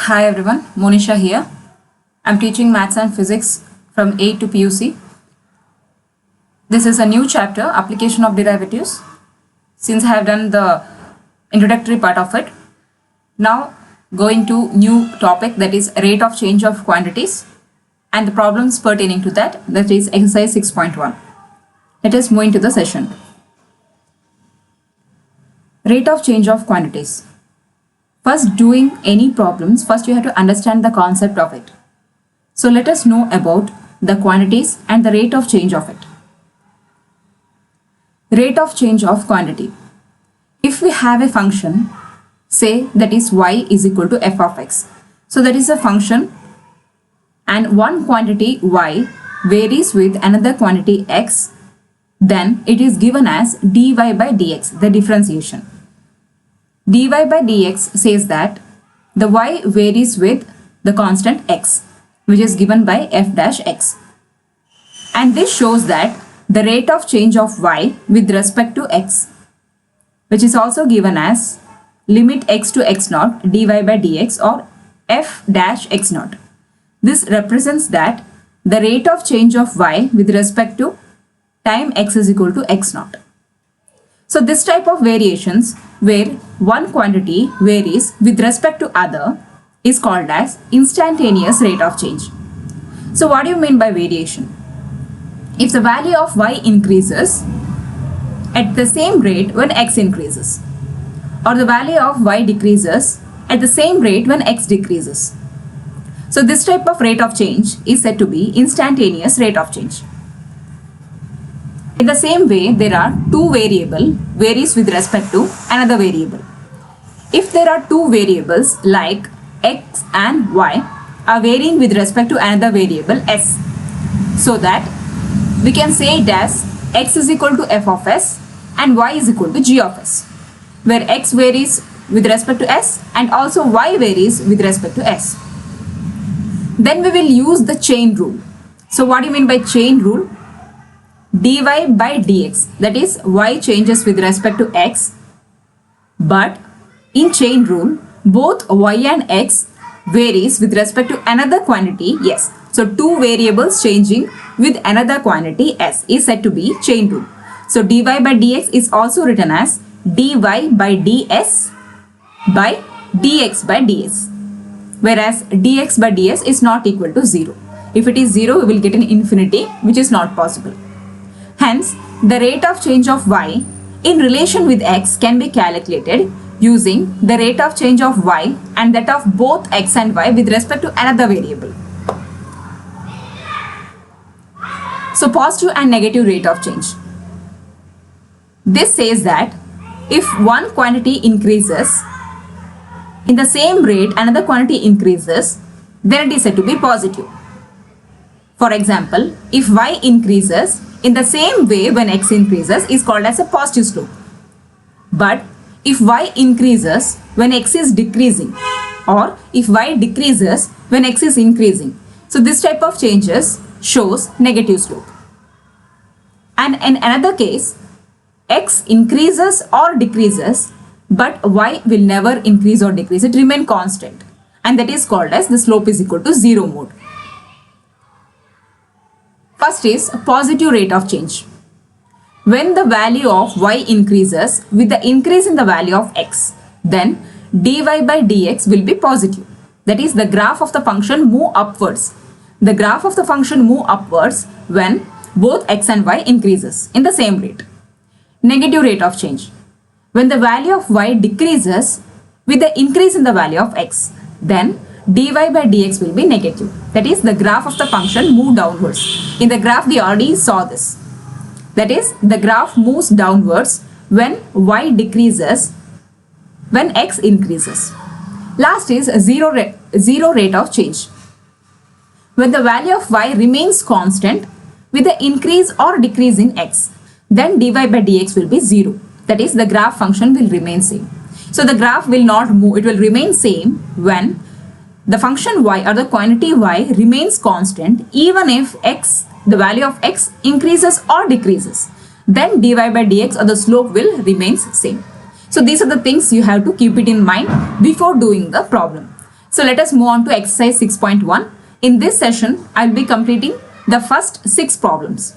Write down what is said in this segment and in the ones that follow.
Hi everyone, Monisha here. I'm teaching maths and physics from 8 to PUC. This is a new chapter, application of derivatives. Since I have done the introductory part of it, now going to new topic, that is rate of change of quantities and the problems pertaining to that is exercise 6.1. Let us move into the session. Rate of change of quantities. First, doing any problems, first you have to understand the concept of it. So let us know about the quantities and the rate of change of it. Rate of change of quantity. If we have a function, say that is y is equal to f of x. So that is a function and one quantity y varies with another quantity x, then it is given as dy by dx, the differentiation. Dy by dx says that the y varies with the constant x, which is given by f dash x. And this shows that the rate of change of y with respect to x, which is also given as limit x to x naught dy by dx or f dash x naught. This represents that the rate of change of y with respect to time x is equal to x naught. So this type of variations where one quantity varies with respect to other is called as instantaneous rate of change. So what do you mean by variation? If the value of y increases at the same rate when x increases, or the value of y decreases at the same rate when x decreases. So this type of rate of change is said to be instantaneous rate of change. In the same way, there are two variable varies with respect to another variable. If there are two variables like x and y are varying with respect to another variable s, so that we can say it as x is equal to f of s and y is equal to g of s, where x varies with respect to s and also y varies with respect to s. Then we will use the chain rule. So what do you mean by chain rule? Dy by dx, that is y changes with respect to x, but in chain rule both y and x varies with respect to another quantity s. So two variables changing with another quantity s is said to be chain rule. So dy by dx is also written as dy by ds by dx by ds, whereas dx by ds is not equal to 0. If it is 0, we will get an infinity, which is not possible. Hence, the rate of change of y in relation with x can be calculated using the rate of change of y and that of both x and y with respect to another variable. So, positive and negative rate of change. This says that if one quantity increases in the same rate another quantity increases, then it is said to be positive. For example, if y increases in the same way when x increases is called as a positive slope. But if y increases when x is decreasing, or if y decreases when x is increasing, so this type of changes shows negative slope. And in another case, x increases or decreases, but y will never increase or decrease, it remains constant, and that is called as the slope is equal to 0 mode. First is positive rate of change. When the value of y increases with the increase in the value of x, then dy by dx will be positive. That is, the graph of the function move upwards. The graph of the function move upwards when both x and y increases in the same rate. Negative rate of change. When the value of y decreases with the increase in the value of x, then dy by dx will be negative. That is, the graph of the function move downwards. In the graph we already saw this. That is, the graph moves downwards when y decreases, when x increases. Last is zero rate of change. When the value of y remains constant with the increase or decrease in x, then dy by dx will be 0. That is, the graph function will remain same. So the graph will not move, it will remain same when the function y or the quantity y remains constant even if x, the value of x increases or decreases. Then dy by dx or the slope will remain same. So these are the things you have to keep it in mind before doing the problem. So let us move on to exercise 6.1. In this session, I'll be completing the first 6 problems.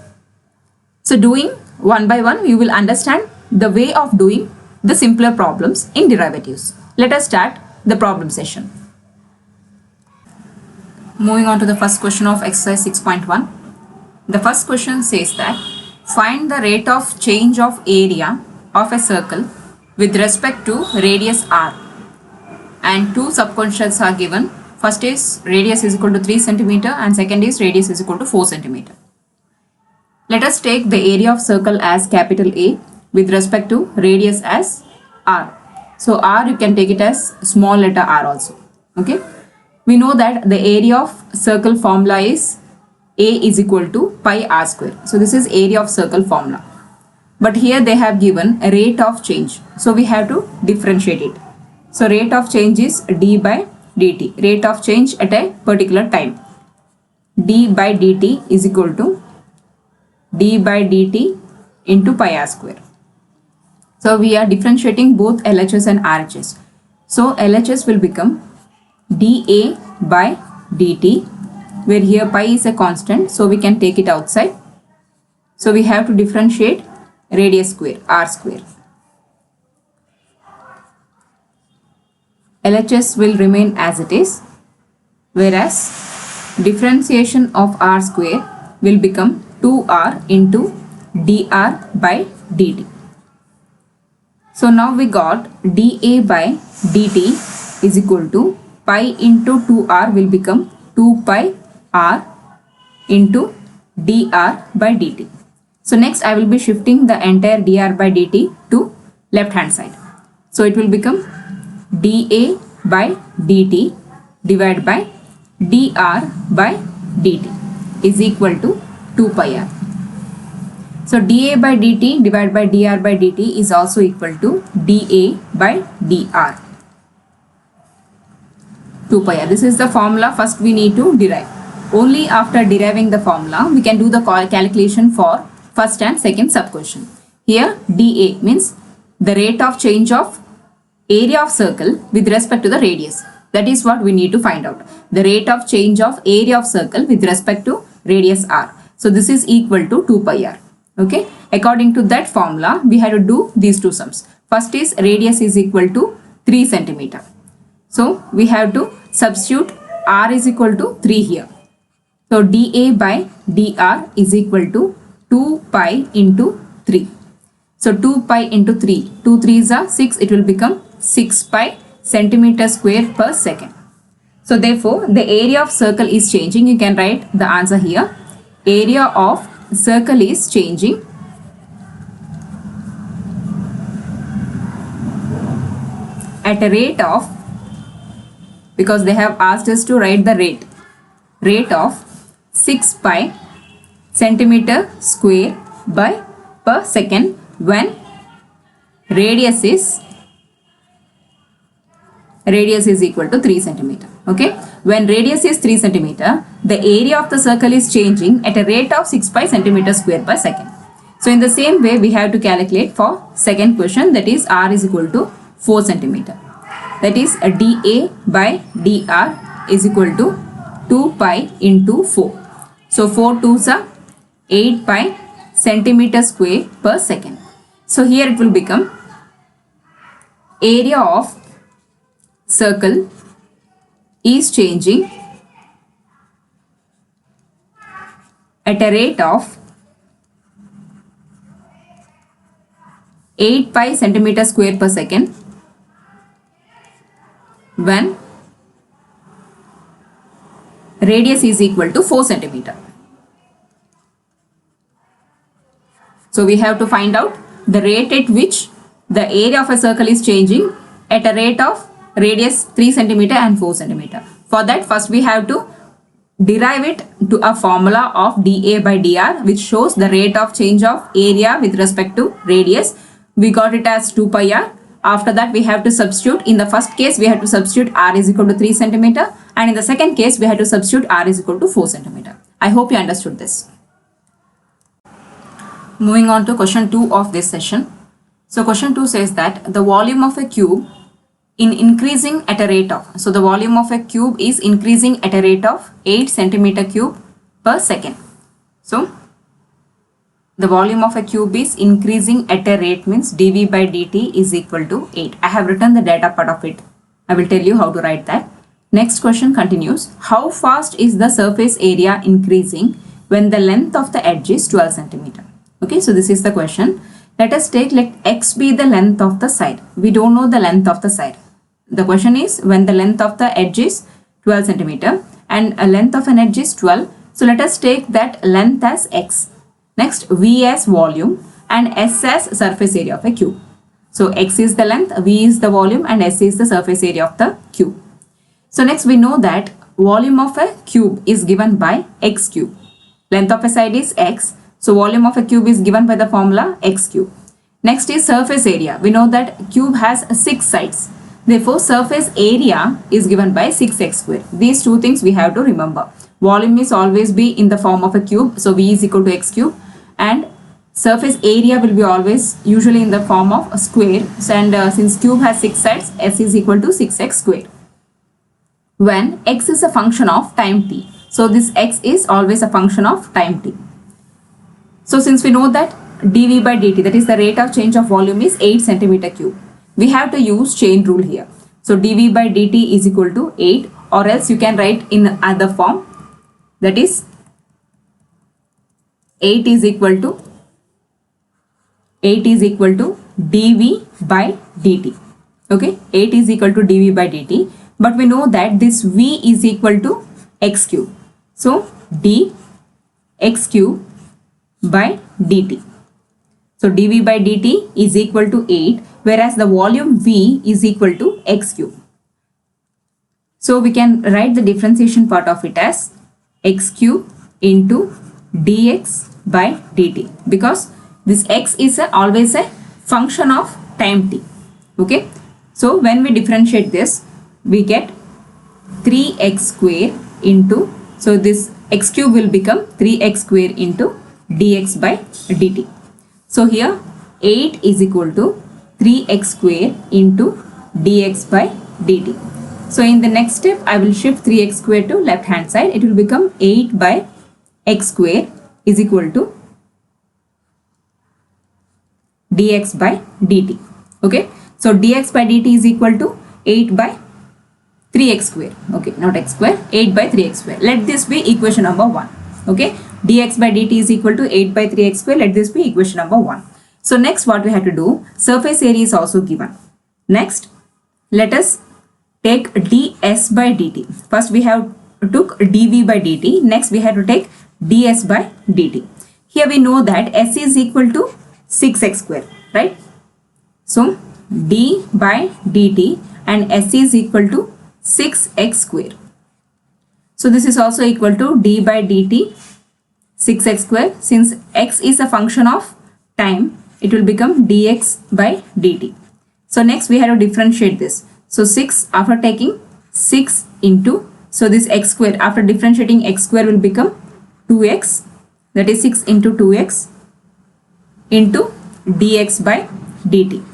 So doing one by one, you will understand the way of doing the simpler problems in derivatives. Let us start the problem session. Moving on to the first question of exercise 6.1. The first question says that find the rate of change of area of a circle with respect to radius r. And 2 subquestions are given. First is radius is equal to 3 cm and second is radius is equal to 4 cm. Let us take the area of circle as capital A with respect to radius as r. So r you can take it as small letter r also. Okay. We know that the area of circle formula is A is equal to pi r square. So this is area of circle formula. But here they have given a rate of change. So we have to differentiate it. So rate of change is d by dt. Rate of change at a particular time. D by dt is equal to d by dt into pi r square. So we are differentiating both LHS and RHS. So LHS will become dA by dt, where here pi is a constant, so we can take it outside. So we have to differentiate radius square, r square. LHS will remain as it is, whereas differentiation of r square will become 2r into dr by dt. So now we got dA by dt is equal to pi into 2r will become 2 pi r into dr by dt. So next I will be shifting the entire dr by dt to left hand side. So it will become dA by dt divided by dr by dt is equal to 2 pi r. So dA by dt divided by dr by dt is also equal to dA by dr. 2 pi r. This is the formula first we need to derive. Only after deriving the formula we can do the calculation for first and second subquestion. Here dA means the rate of change of area of circle with respect to the radius. That is what we need to find out. The rate of change of area of circle with respect to radius r. So this is equal to 2 pi r. Okay. According to that formula we have to do these two sums. First is radius is equal to 3 cm. So we have to substitute r is equal to 3 here. So dA by dr is equal to 2 pi into 3. So 2 pi into 3. 2 3s are 6. It will become 6 pi centimeter square per second. So therefore the area of circle is changing. You can write the answer here. Area of circle is changing at a rate of, because they have asked us to write the rate of 6 pi centimeter square by per second when radius is equal to 3 centimeter. Okay, when radius is 3 centimeter, the area of the circle is changing at a rate of 6 pi centimeter square per second. So in the same way we have to calculate for second question, that is r is equal to 4 centimeter. That is dA by dr is equal to 2 pi into 4. So 4 2s are 8 pi centimeter square per second. So here it will become area of circle is changing at a rate of 8 pi centimeter square per second when radius is equal to 4 centimeter. So we have to find out the rate at which the area of a circle is changing at a rate of radius 3 centimeter and 4 centimeter. For that first we have to derive it to a formula of dA by dr which shows the rate of change of area with respect to radius. We got it as 2 pi r. After that we have to substitute. In the first case we have to substitute r is equal to 3 centimeter and in the second case we have to substitute r is equal to 4 centimeter. I hope you understood this. Moving on to question 2 of this session. So question 2 says that the volume of a cube in increasing at a rate of, so the volume of a cube is increasing at a rate of 8 centimeter cube per second. So the volume of a cube is increasing at a rate means dV by dt is equal to 8. I have written the data part of it. I will tell you how to write that. Next question continues. How fast is the surface area increasing when the length of the edge is 12 centimeter? Okay, so this is the question. Let us take, let x be the length of the side. We don't know the length of the side. The question is when the length of the edge is 12 centimeter and a length of an edge is 12. So let us take that length as x. Next, V as volume and S as surface area of a cube. So x is the length, V is the volume and S is the surface area of the cube. So next we know that volume of a cube is given by x cube. Length of a side is x. So volume of a cube is given by the formula x cube. Next is surface area. We know that cube has 6 sides. Therefore, surface area is given by 6x square. These two things we have to remember. Volume is always be in the form of a cube. So V is equal to x cube. And surface area will be always usually in the form of a square. And since cube has 6 sides, S is equal to 6x square. When x is a function of time t. So this x is always a function of time t. So since we know that dV by dt, that is the rate of change of volume, is 8 centimeter cube. We have to use chain rule here. So dV by dt is equal to 8, or else you can write in other form, that is 8 is equal to dV by dt. Okay, 8 is equal to dV by dt. But we know that this V is equal to x cube. So d x cube by dt. So dV by dt is equal to 8, whereas the volume V is equal to x cube. So we can write the differentiation part of it as x cube into dx by dt, because this x is always a function of time t. Okay, so when we differentiate this, we get 3x square into, so this x cube will become 3x square into dx by dt. So here 8 is equal to 3x square into dx by dt. So in the next step, I will shift 3x square to left hand side. It will become 8 by x square is equal to dx by dt. Okay, so dx by dt is equal to 8 by 3x square. Okay, not x square, 8 by 3x square. Let this be equation number 1. Okay, dx by dt is equal to 8 by 3x square. Let this be equation number 1. So next what we have to do, surface area is also given. Next, let us take ds by dt. First we have took dv by dt. Next we have to take ds by dt. Here we know that s is equal to 6x square, right? So d by dt and s is equal to 6x square. So this is also equal to d by dt 6x square. Since x is a function of time, it will become dx by dt. So next we have to differentiate this. So 6, after taking 6 into, so this x square, after differentiating x square will become 2x, that is 6 into 2x into dx by dt.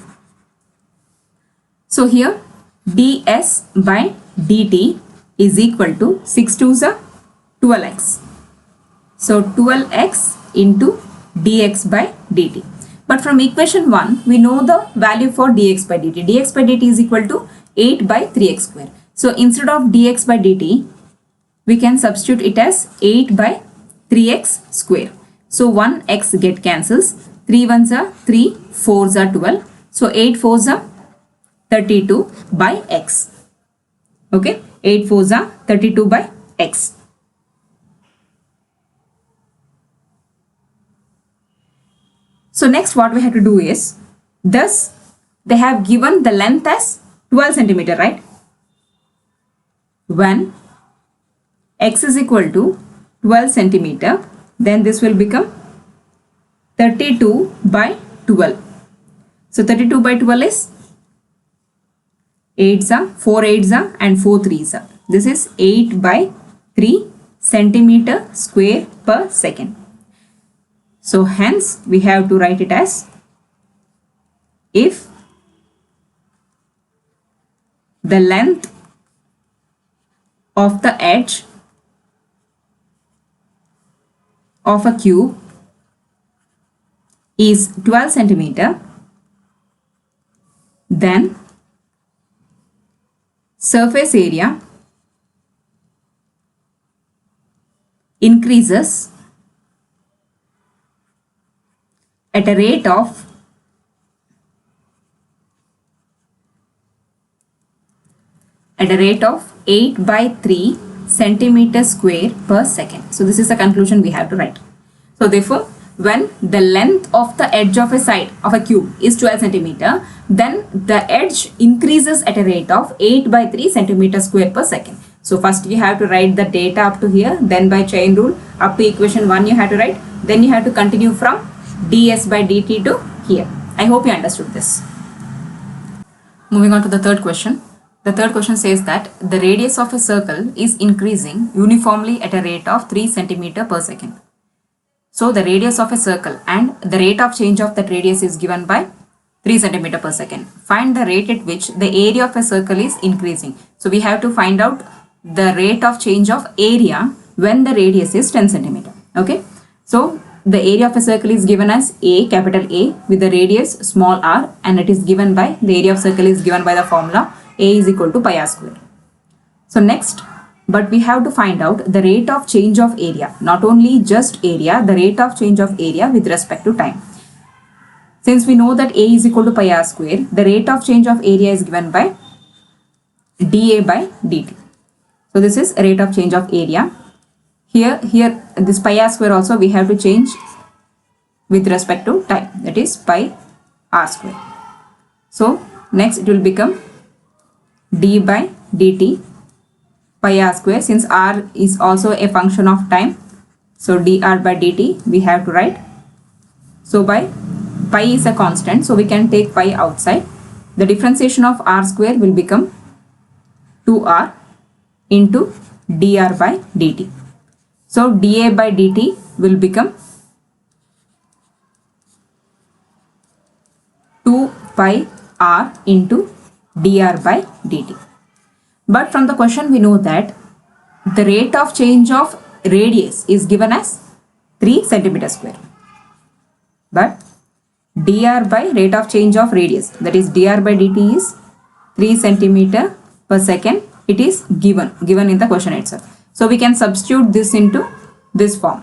So here ds by dt is equal to 6 to the 12x. So 12x into dx by dt. But from equation 1, we know the value for dx by dt. Dx by dt is equal to 8 by 3x square. So instead of dx by dt, we can substitute it as 8 by 3x square. So 1x get cancels. 3 ones are 3, 4s are 12. So 8 4s are 32 by x. Okay, 8 4s are 32 by x. So next what we have to do is, thus they have given the length as 12 centimeter, right? When x is equal to 12 centimeter, then this will become 32 by 12. So 32 by 12 is 8s are, 4 8s are and 4 3s are. This is 8 by 3 centimeter square per second. So hence we have to write it as, if the length of the edge of a cube is 12 centimeter, then surface area increases at a rate of 8/3 centimeter square per second. So this is the conclusion we have to write. So therefore, when the length of the edge of a side of a cube is 12 centimeter, then the edge increases at a rate of 8/3 centimeter square per second. So first you have to write the data up to here, then by chain rule up to equation 1 you have to write, then you have to continue from ds by dt to here. I hope you understood this. Moving on to the third question. The third question says that the radius of a circle is increasing uniformly at a rate of 3 centimeter per second. So the radius of a circle and the rate of change of that radius is given by 3 centimeter per second. Find the rate at which the area of a circle is increasing. So we have to find out the rate of change of area when the radius is 10 centimeter. Okay. So the area of a circle is given as A, capital A, with the radius small r, and it is given by, the area of circle is given by the formula A is equal to pi r square. So next, but we have to find out the rate of change of area, not only just area, the rate of change of area with respect to time. Since we know that A is equal to pi r square, the rate of change of area is given by dA by dt. So this is rate of change of area. Here this pi r square also we have to change with respect to time, that is pi r square. So next it will become d by dt pi r square, since r is also a function of time, so dr by dt we have to write. So by pi is a constant, so we can take pi outside. The differentiation of r square will become 2r into dr by dt. So dA by dt will become 2 pi r into dr by dt. But from the question we know that the rate of change of radius is given as 3 centimeter square. But dr by rate of change of radius, that is dr by dt, is 3 centimeter per second. It is given in the question itself. So we can substitute this into this form.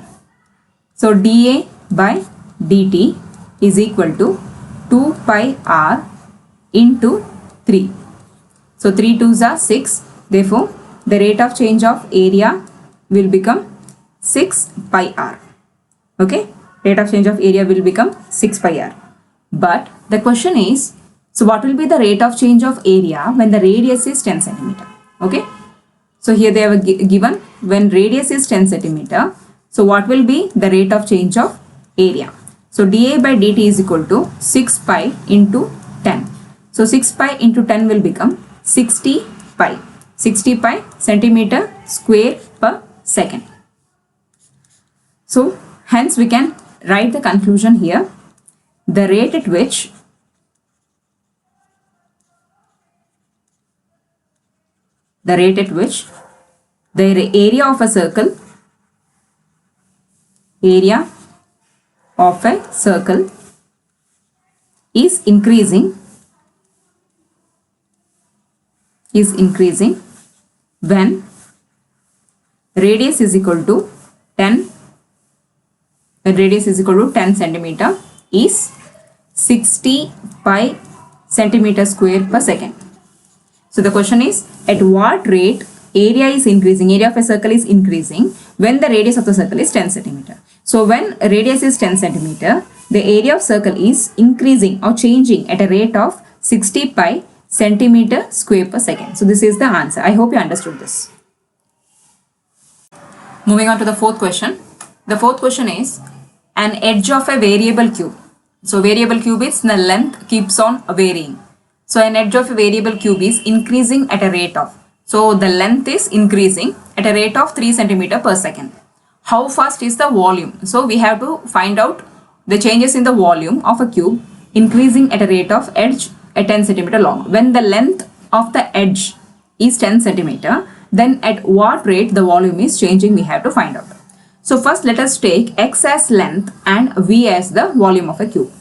So dA by dt is equal to 2 pi r into 3. So 3 2s are 6. Therefore, the rate of change of area will become 6 pi r. Okay, rate of change of area will become 6 pi r. But the question is, so what will be the rate of change of area when the radius is 10 centimeter? Okay, so here they have given when radius is 10 centimeter. So what will be the rate of change of area? So dA by dt is equal to 6 pi into 10. So 6 pi into 10 will become 60 pi centimeter square per second. So hence we can write the conclusion here. The rate at which the area of a circle is increasing when radius is equal to 10 centimeter is 60 pi centimeter square per second. So the question is, at what rate area of a circle is increasing when the radius of the circle is 10 centimeter. So when radius is 10 centimeter, the area of circle is increasing or changing at a rate of 60 pi centimeter square per second. So this is the answer. I hope you understood this. Moving on to the fourth question. The fourth question is an edge of a variable cube. So variable cube is the length keeps on varying. So an edge of a variable cube is increasing at a rate of, so the length is increasing at a rate of 3 centimeter per second. How fast is the volume? So we have to find out the changes in the volume of a cube increasing at a rate of edge at 10 centimeter long when the length of the edge is 10 centimeter, then at what rate the volume is changing we have to find out. So first let us take x as length and v as the volume of a cube.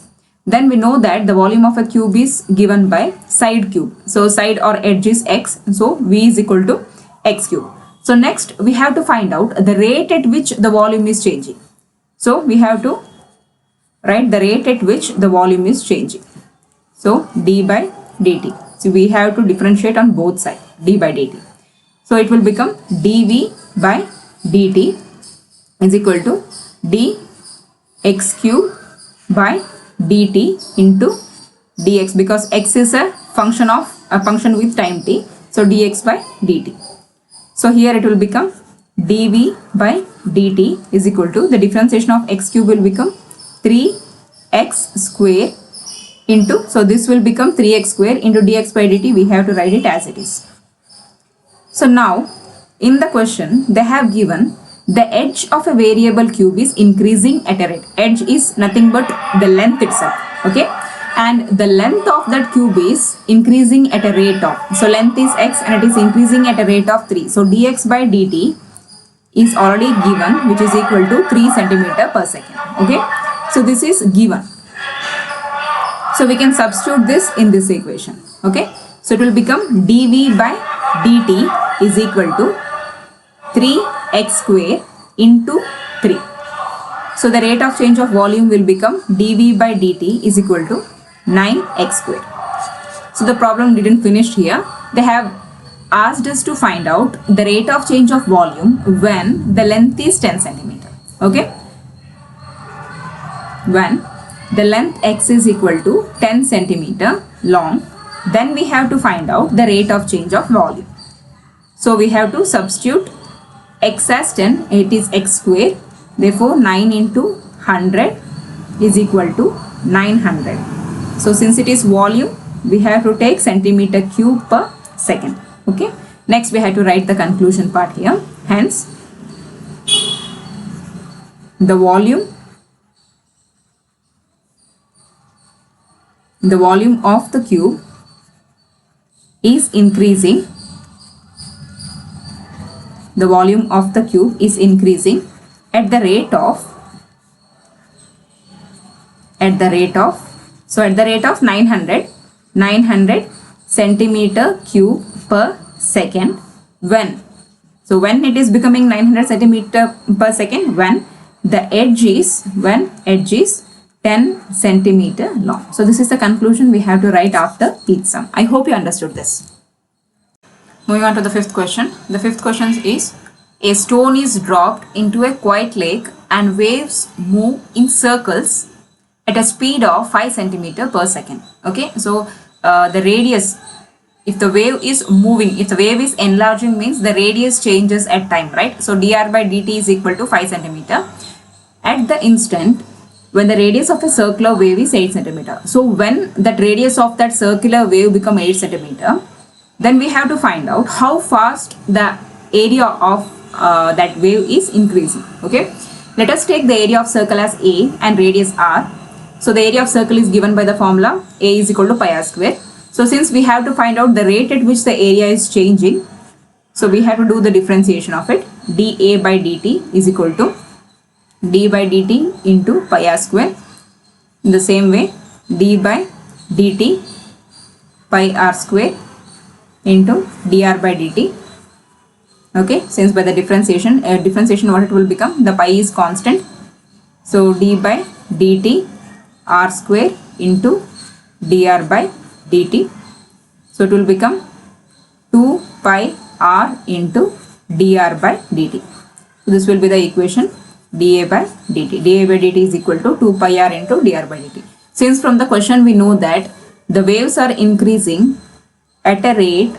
Then we know that the volume of a cube is given by side cube. So side or edge is x, so v is equal to x cube. So next we have to find out the rate at which the volume is changing. So we have to write the rate at which the volume is changing. So d by dt. So we have to differentiate on both sides, d by dt. So it will become dv by dt is equal to dx cube by dt into dx, because x is a function with time t. So dx by dt. So here it will become dv by dt is equal to, the differentiation of x cube will become 3x square into, so this will become 3x square into dx by dt. We have to write it as it is. So now in the question they have given the edge of a variable cube is increasing at a rate. Edge is nothing but the length itself, okay, and the length of that cube is increasing at a rate of, so length is x and it is increasing at a rate of 3. So dx by dt is already given, which is equal to 3 centimeter per second, okay. So this is given, so we can substitute this in this equation, okay. So it will become dv by dt is equal to 3x square into 3. So the rate of change of volume will become dv by dt is equal to 9x square. So the problem didn't finish here. They have asked us to find out the rate of change of volume when the length is 10 centimeter. Okay. When the length x is equal to 10 centimeter long, then we have to find out the rate of change of volume. So we have to substitute x as 10, it is x square, therefore 9 into 100 is equal to 900. So since it is volume, we have to take centimeter cube per second, okay. Next we have to write the conclusion part here. Hence the volume of the cube is increasing. The volume of the cube is increasing at the rate of 900 centimeter cube per second when, so when it is becoming 900 centimeter per second when the edge is 10 centimeter long. So this is the conclusion we have to write after each sum. I hope you understood this. Moving on to the fifth question. The fifth question is, a stone is dropped into a quiet lake and waves move in circles at a speed of 5 centimeter per second. Okay, so the radius, if the wave is moving, if the wave is enlarging, means the radius changes at time, right? So dr by dt is equal to 5 centimeter at the instant when the radius of a circular wave is 8 centimeter. So when that radius of that circular wave become 8 centimeter, then we have to find out how fast the area of that wave is increasing. Okay, let us take the area of circle as a and radius r. So the area of circle is given by the formula a is equal to pi r square. So since we have to find out the rate at which the area is changing, so we have to do the differentiation of it. dA by dt is equal to d by dt into pi r square. In the same way, d by dt pi r square into dr by dt. Okay, since by the differentiation what it will become, the pi is constant, so d by dt r square into dr by dt. So it will become 2 pi r into dr by dt. So this will be the equation dA by dt. dA by dt is equal to 2 pi r into dr by dt. Since from the question we know that the waves are increasing at a rate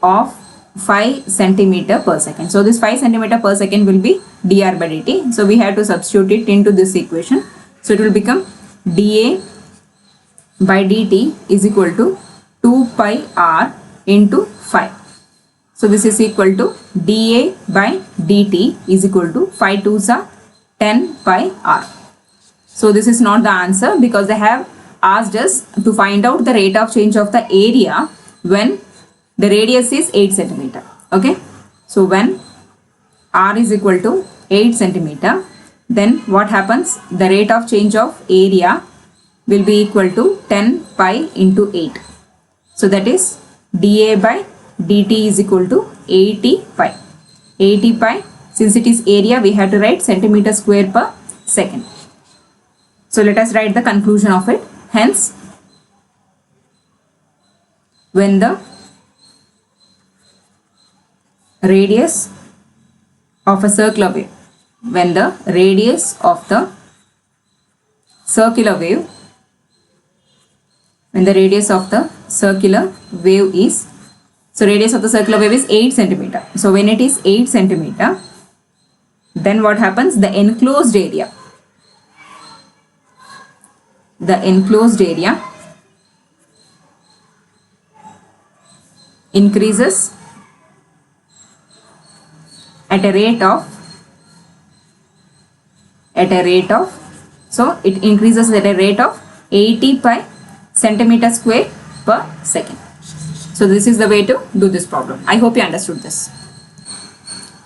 of 5 centimeter per second. So this 5 centimeter per second will be dr by dt. So we have to substitute it into this equation. So it will become dA by dt is equal to 2 pi r into 5. So this is equal to dA by dt is equal to 5 2s are 10 pi r. So this is not the answer because they have asked us to find out the rate of change of the area when the radius is 8 centimeter. Okay, so when r is equal to 8 centimeter, then what happens? The rate of change of area will be equal to 10 pi into 8. So that is dA by dt is equal to 80 pi. 80 pi, since it is area, we have to write centimeter square per second. So let us write the conclusion of it. Hence, when the radius of a circular wave, when the radius of the circular wave, when the radius of the circular wave is, so radius of the circular wave is 8 centimeter. So when it is 8 centimeter, then what happens? The enclosed area increases at a rate of, so it increases at a rate of 80 pi centimeter square per second. So this is the way to do this problem. I hope you understood this.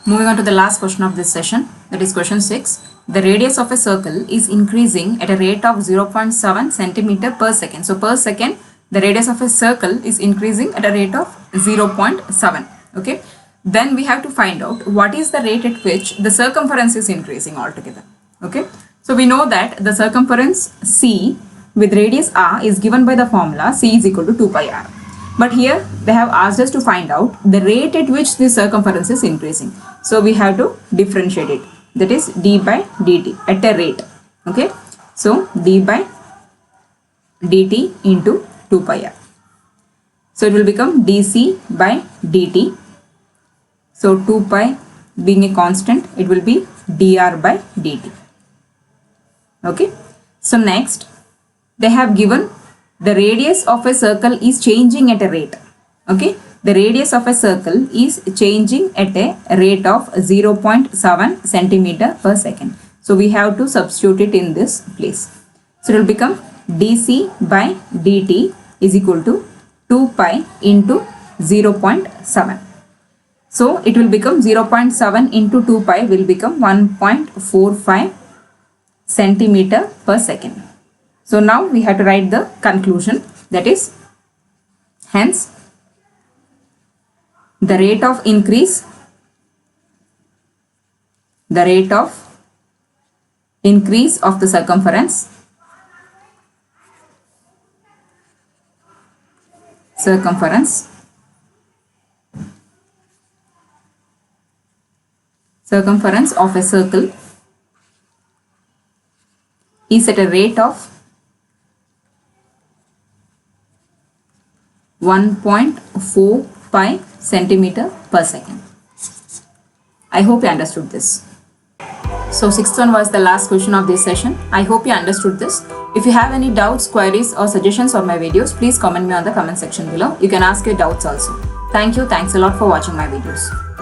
Moving on to the last question of this session, that is question 6. The radius of a circle is increasing at a rate of 0.7 centimeter per second. So per second, the radius of a circle is increasing at a rate of 0.7. Okay. Then we have to find out what is the rate at which the circumference is increasing altogether. Okay. So we know that the circumference C with radius r is given by the formula C is equal to 2 pi r. But here they have asked us to find out the rate at which the circumference is increasing. So we have to differentiate it. That is d by dt at a rate. Okay. So d by dt into 2 pi r. So it will become dc by dt. So 2 pi being a constant, it will be dr by dt. Okay. So next, they have given the radius of a circle is changing at a rate. Okay. The radius of a circle is changing at a rate of 0.7 centimeter per second. So we have to substitute it in this place. So it will become dc by dt is equal to 2 pi into 0.7. So it will become 0.7 into 2 pi will become 1.45 centimeter per second. So now we have to write the conclusion, that is, hence the rate of increase of the circumference of a circle is at a rate of 1.4 pi centimeter per second. I hope you understood this. So sixth one was the last question of this session. I hope you understood this. If you have any doubts, queries or suggestions on my videos, please comment me on the comment section below. You can ask your doubts also. Thank you. Thanks a lot for watching my videos.